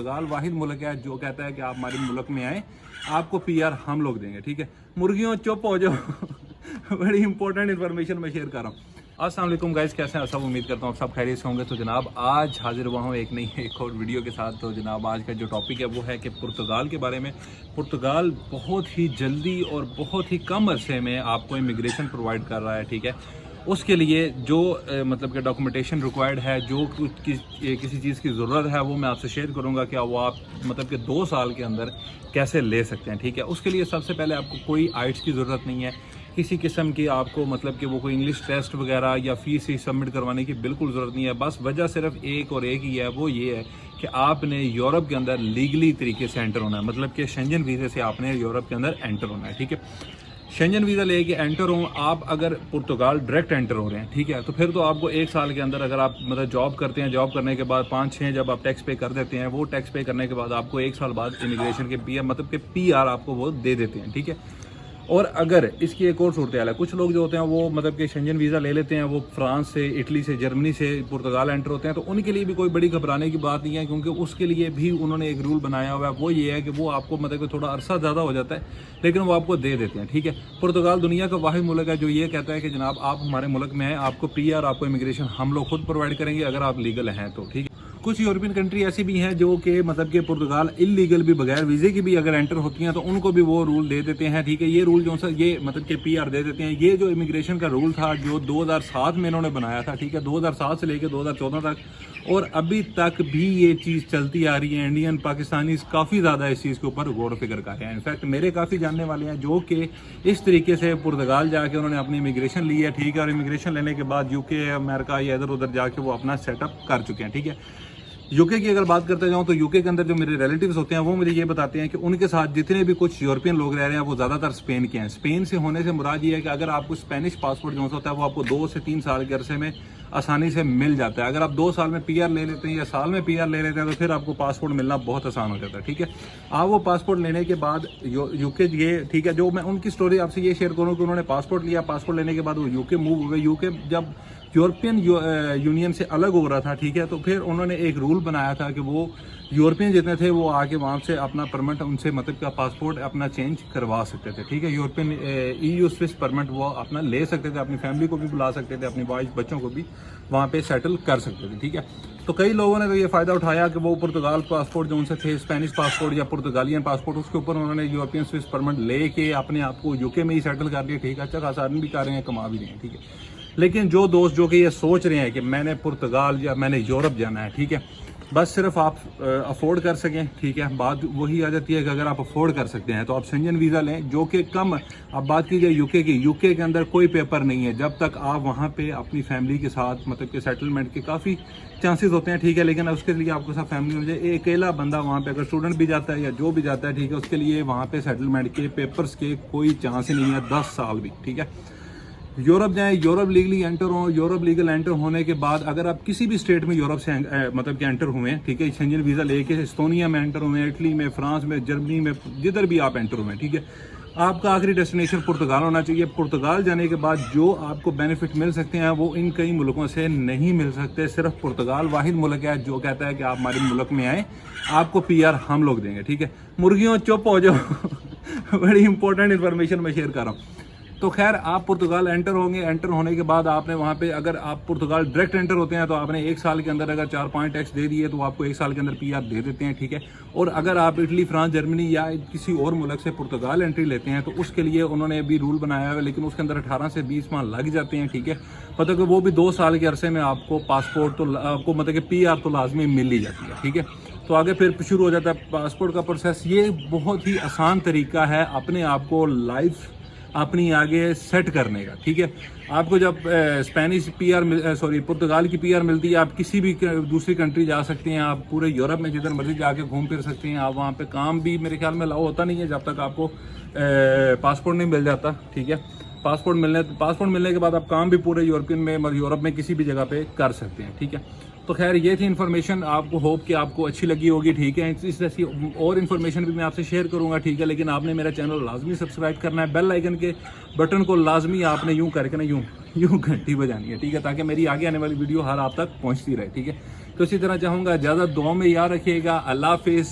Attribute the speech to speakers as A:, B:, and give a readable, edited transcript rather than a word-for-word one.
A: पुर्तगाल वाहिद मुल्क है जो कहता है कि आप हमारे मुल्क में आए, आपको पीआर हम लोग देंगे। ठीक है, मुर्गियों चुप हो जाओ। बड़ी इंपॉर्टेंट इन्फॉर्मेशन मैं शेयर कर रहा हूँ। अस्सलाम वालेकुम गाइस, कैसे हैं सब? उम्मीद करता हूँ सब खैरियत से होंगे। तो जनाब आज हाजिर हुआ हूँ एक और वीडियो के साथ। तो जनाब आज का जो टॉपिक है वो है कि पुर्तगाल के बारे में। पुर्तगाल बहुत ही जल्दी और बहुत ही कम अरसे में आपको इमिग्रेशन प्रोवाइड कर रहा है। ठीक है, उसके लिए जो मतलब कि डॉक्यूमेंटेशन रिक्वायर्ड है, जो किसी चीज़ की ज़रूरत है वो मैं आपसे शेयर करूंगा कि वो आप मतलब कि 2 साल के अंदर कैसे ले सकते हैं। ठीक है, उसके लिए सबसे पहले आपको कोई आइट्स की ज़रूरत नहीं है, किसी किस्म की आपको मतलब कि वो कोई इंग्लिश टेस्ट वगैरह या फीस ही सबमिट करवाने की बिल्कुल ज़रूरत नहीं है। बस वजह सिर्फ एक और एक ही है, वो ये है कि आपने यूरोप के अंदर लीगली तरीके से एंटर होना है, मतलब कि शेंजन वीज़े से आपने यूरोप के अंदर एंटर होना है। ठीक है, शेंजन वीज़ा लेके एंटर हो आप, अगर पुर्तगाल डायरेक्ट एंटर हो रहे हैं, ठीक है, तो फिर तो आपको 1 साल के अंदर, अगर आप मतलब जॉब करते हैं, जॉब करने के बाद 5-6 जब आप टैक्स पे कर देते हैं, वो टैक्स पे करने के बाद आपको 1 साल बाद इमिग्रेशन के पीआर मतलब कि पीआर आपको वो दे देते हैं। ठीक है, और अगर इसकी एक और सूरत है, कुछ लोग जो होते हैं वो मतलब कि शेंजन वीज़ा ले लेते हैं, वो फ्रांस से, इटली से, जर्मनी से पुर्तगाल एंटर होते हैं, तो उनके लिए भी कोई बड़ी घबराने की बात नहीं है, क्योंकि उसके लिए भी उन्होंने एक रूल बनाया हुआ है। वो ये है कि वो आपको मतलब कि थोड़ा अरसा ज़्यादा हो जाता है, लेकिन वो आपको दे देते हैं। ठीक है, पुर्तगाल दुनिया का वाहिद मुल्क है जो ये कहता है कि जनाब आप हमारे मुल्क में हैं, आपको पीआर, आपको इमिग्रेशन हम लोग खुद प्रोवाइड करेंगे अगर आप लीगल हैं तो। ठीक है, कुछ यूरोपियन कंट्री ऐसी भी हैं जो कि मतलब कि पुर्तगाल इलीगल भी, बगैर वीज़े की भी अगर एंटर होती हैं तो उनको भी वो रूल दे देते हैं। ठीक है, ये रूल जो सा ये मतलब कि पीआर दे देते हैं। ये जो इमिग्रेशन का रूल था जो 2007 में इन्होंने बनाया था, ठीक है, 2007 से लेकर 2014 तक, और अभी तक भी ये चीज़ चलती आ रही है। इंडियन पाकिस्तानी काफ़ी ज़्यादा इस चीज़ के ऊपर गौर फिक्र कर रहे हैं। इनफैक्ट मेरे काफ़ी जानने वाले हैं जो कि इस तरीके से पुर्तगाल जाके उन्होंने अपनी इमिग्रेशन ली है। ठीक है, और इमिग्रेशन लेने के बाद यूके, अमेरिका या इधर उधर जाके वो अपना सेटअप कर चुके हैं। ठीक है, यूके की अगर बात करते जाऊं तो यूके के अंदर जो मेरे रिलेटिव्स होते हैं वो मुझे ये बताते हैं कि उनके साथ जितने भी कुछ यूरोपियन लोग रह रहे हैं वो ज़्यादातर स्पेन के हैं। स्पेन से होने से मुराद ये है कि अगर आपको स्पेनिश पासपोर्ट जो होता है वो आपको 2 से 3 साल के अरसे में आसानी से मिल जाता है। अगर आप 2 साल में पीआर ले लेते हैं या साल में पीआर ले लेते हैं तो फिर आपको पासपोर्ट मिलना बहुत आसान हो जाता है। ठीक है, आप वो पासपोर्ट लेने के बाद यूके ये, ठीक है, जो मैं उनकी स्टोरी आपसे ये शेयर करूँ कि उन्होंने पासपोर्ट लिया, पासपोर्ट लेने के बाद वो यूके मूव हुए। यूके जब यूरोपियन यूनियन से अलग हो रहा था, ठीक है, तो फिर उन्होंने एक रूल बनाया था कि वो यूरोपियन जितने थे वो आके वहाँ से अपना परमिट, उनसे मतलब का पासपोर्ट अपना चेंज करवा सकते थे। ठीक है, यूरोपियन EU स्विस परमिट वो अपना ले सकते थे, अपनी फैमिली को भी बुला सकते थे, अपनी वाइफ बच्चों को भी वहाँ पे सेटल कर सकते थे। ठीक है, तो कई लोगों ने तो ये फ़ायदा उठाया कि वो पुर्तगाल पासपोर्ट जो उनसे थे, स्पेनिश पासपोर्ट या पुर्तगालियन पासपोर्ट, उसके ऊपर उन्होंने यूरोपियन स्विस परमिट ले के अपने आप को यूके में ही सेटल कर लिया। ठीक है, अच्छा खासा अर्न भी कर रहे हैं, कमा भी रहे हैं। ठीक है, लेकिन जो दोस्त जो कि ये सोच रहे हैं कि मैंने पुर्तगाल या मैंने यूरोप जाना है, ठीक है, बस सिर्फ आप अफोर्ड कर सकें, ठीक है, बात वही आ जाती है कि अगर आप अफोर्ड कर सकते हैं तो आप शेंजन वीज़ा लें जो कि कम, अब बात की जाए यूके की, यूके के अंदर कोई पेपर नहीं है जब तक आप वहाँ पे अपनी फैमिली के साथ मतलब कि सेटलमेंट के काफ़ी चांसेस होते हैं। ठीक है, लेकिन उसके लिए आपको सब फैमिली हो जाए, अकेला बंदा वहाँ पे अगर स्टूडेंट भी जाता है या जो भी जाता है, ठीक है, उसके लिए वहाँ पे सेटलमेंट के पेपर्स के कोई चांस ही नहीं है, 10 साल भी। ठीक है, यूरोप जाएं, यूरोप लीगली एंटर हो, यूरोप लीगल एंटर होने के बाद अगर आप किसी भी स्टेट में यूरोप से मतलब कि एंटर हुए, ठीक है, शेंजन वीज़ा लेके एस्तोनिया में एंटर हुए, इटली में, फ्रांस में, जर्मनी में, जिधर भी आप एंटर हुए, ठीक है, आपका आखिरी डेस्टिनेशन पुर्तगाल होना चाहिए। पुर्तगाल जाने के बाद जो आपको बेनिफिट मिल सकते हैं वो इन कई मुल्कों से नहीं मिल सकते। सिर्फ पुर्तगाल वाहिद मुल्क है जो कहता है कि आप हमारे मुल्क में आए, आपको पीआर हम लोग देंगे। ठीक है, मुर्गियों चुप हो जाओ। बड़ी इंपॉर्टेंट इन्फॉर्मेशन मैं शेयर कर रहा हूँ। तो खैर आप पुर्तगाल एंटर होंगे, एंटर होने के बाद आपने वहाँ पे, अगर आप पुर्तगाल डायरेक्ट एंटर होते हैं तो आपने 1 साल के अंदर अगर 4-5 टैक्स दे दिए तो आपको 1 साल के अंदर पीआर दे देते हैं। ठीक है, और अगर आप इटली, फ्रांस, जर्मनी या किसी और मुल्क से पुर्तगाल एंट्री लेते हैं तो उसके लिए उन्होंने अभी रूल बनाया है, लेकिन उसके अंदर 18 से 20 माह लग जाते हैं। ठीक है, मतलब कि वो भी 2 साल के अरसे में आपको पासपोर्ट तो आपको मतलब कि पीआर तो लाजमी मिल ही जाती है। ठीक है, तो आगे फिर शुरू हो जाता है पासपोर्ट का प्रोसेस। ये बहुत ही आसान तरीका है अपने आप को लाइफ अपनी आगे सेट करने का। ठीक है, आपको जब स्पेनिश पीआर पुर्तगाल की पीआर मिलती है, आप किसी भी दूसरी कंट्री जा सकते हैं, आप पूरे यूरोप में जिधर मर्जी जाके घूम फिर सकते हैं। आप वहाँ पे काम भी मेरे ख्याल में अलाउ होता नहीं है जब तक आपको पासपोर्ट नहीं मिल जाता। ठीक है, पासपोर्ट मिलने के बाद आप काम भी पूरे यूरोप में किसी भी जगह पे कर सकते हैं। ठीक है, तो खैर ये थी इन्फॉर्मेशन, आपको होप कि आपको अच्छी लगी होगी। ठीक है, इस जैसी और इन्फॉर्मेशन भी मैं आपसे शेयर करूंगा। ठीक है, लेकिन आपने मेरा चैनल लाजमी सब्सक्राइब करना है, बेल आइकन के बटन को लाजमी आपने यूं करके ना यूं घंटी बजानी है। ठीक है, ताकि मेरी आगे आने वाली वीडियो हर आप तक पहुंचती रहे। ठीक है, तो इसी तरह चाहूँगा इजाज़त, दुआ में याद रखिएगा। अल्लाह हाफिज़।